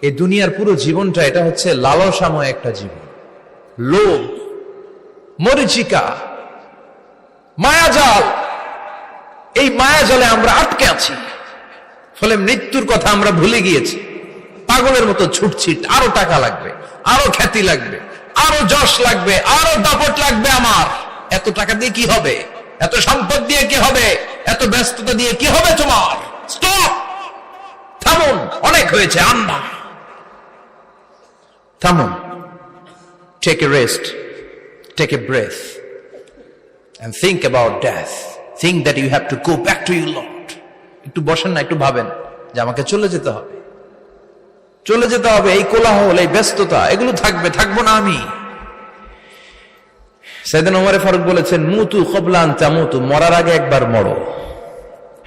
এই দুনিয়ার পুরো জীবনটা এটা হচ্ছে লালসাময় একটা জীবন, লোভ, মরিচিকা, মায়াজাল। এই মায়াজালে আমরা আটকে আছি, ফলে মৃত্যুর কথা আমরা ভুলে গিয়েছি। পাগলের মতো ছুটছি, আরো টাকা লাগবে, আরো খ্যাতি লাগবে, আরো যশ লাগবে, আরো দাপট লাগবে। আমার এত টাকা দিয়ে কি হবে, এত সম্পদ দিয়ে কি হবে, এত ব্যস্ততা দিয়ে কি হবে তোমার? স্টপ, থামুন, অনেক হয়েছে। আন্না, থামুন, take a rest, take a breath and think about death. Think that you have to go back to your Lord. একটু বসেন না, একটু ভাবেন যে আমাকে চলে যেতে হবে, চলে যেতে হবে। এই কোলাহল, এই ব্যস্ততা, এগুলো থাকবে, থাকবো না আমি। সাইয়েদনা ওমর ফারুক বলেছেন, মুতু ক্বাবলা আন তামুতু, মরার আগে একবার মরো।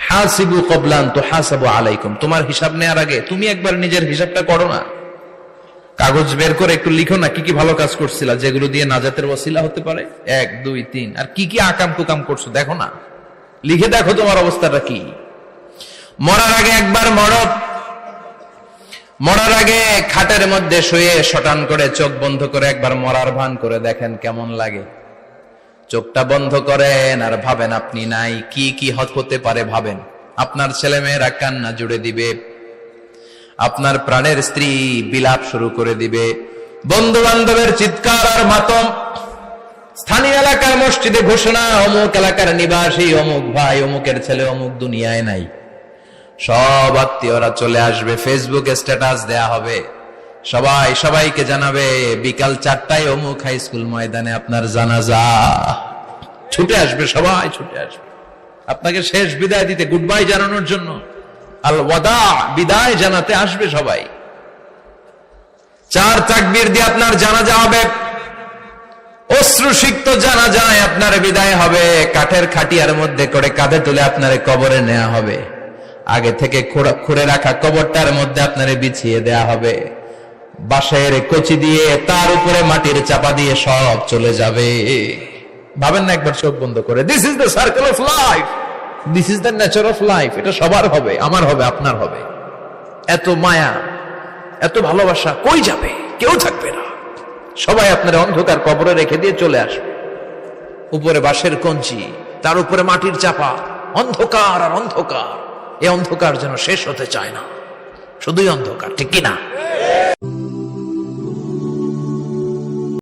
হাসিবু ক্বাবলা আন তুহাসাবু আলাইকুম, তোমার হিসাব নেওয়ার আগে তুমি একবার নিজের হিসাবটা করো না। কাগজ বের করে একটু লিখো না কি কি ভালো কাজ করছিলা, যেগুলো দিয়ে নাজাতের ওসিলা হতে পারে। 1 2 3, আর কি কি আকাম কুকাম করছো দেখো না, লিখে দেখো তোমার অবস্থাটা কি। মরার আগে একবার মরো। মরার আগে খাটের মধ্যে শুয়ে শটান করে চোখ বন্ধ করে একবার মরার ভান করে দেখেন কেমন লাগে। চোখটা বন্ধ করেন আর ভাবেন আপনি নাই, কি কি হতে পারে ভাবেন। আপনার ছেলে মেয়েরা কান্না জুড়ে দিবে, আপনার প্রাণের স্ত্রী বিলাপ শুরু করে দিবে, বন্ধু বান্ধবের চিৎকার আর মাতম, স্থানীয় এলাকার মসজিদে ঘোষণা, অমুক এলাকার নিবাসী অমুক ভাই অমুকের ছেলে অমুক দুনিয়ায় নাই। সব আত্মীয়রা চলে আসবে, ফেসবুকে স্ট্যাটাস দেয়া হবে, সবাই সবাইকে জানাবে বিকাল 4টায় অমুক হাই স্কুল ময়দানে আপনার জানাজা। ছুটে আসবে, সবাই ছুটে আসবে আপনাকে শেষ বিদায় দিতে, গুড বাই জানানোর জন্য, আল ওয়াদা, বিদায় জানাতে আসবে সবাই। 4 তাকবীর দিয়ে আপনার জানাজা হবে, অশ্রুসিক্ত জানাজায় আপনার বিদায় হবে। কাঠের খাটিয়ার মধ্যে করে কাঁধে তুলে আপনার কবরে নেওয়া হবে। আগে থেকে খুঁড়ে রাখা কবরটার মধ্যে আপনারে বিছিয়ে দেয়া হবে। বাঁশের কচি দিয়ে তার উপরে মাটির চাপা দিয়ে সব চলে যাবে। ভাবেন না একবার চোখ বন্ধ করে, this is the circle of life, this is the nature of life. এটা সবার হবে, আমার হবে, আপনার হবে। এত মায়া, এত ভালোবাসা কই যাবে? কেউ থাকবে না, সবাই আপনার অন্ধকার কবরে রেখে দিয়ে চলে আসবে। উপরে বাঁশের কঞ্চি, তার উপরে মাটির চাপা, অন্ধকার আর অন্ধকার। এই অন্ধকার যেন শেষ হতে চায় না, শুধুই অন্ধকার, ঠিক কিনা?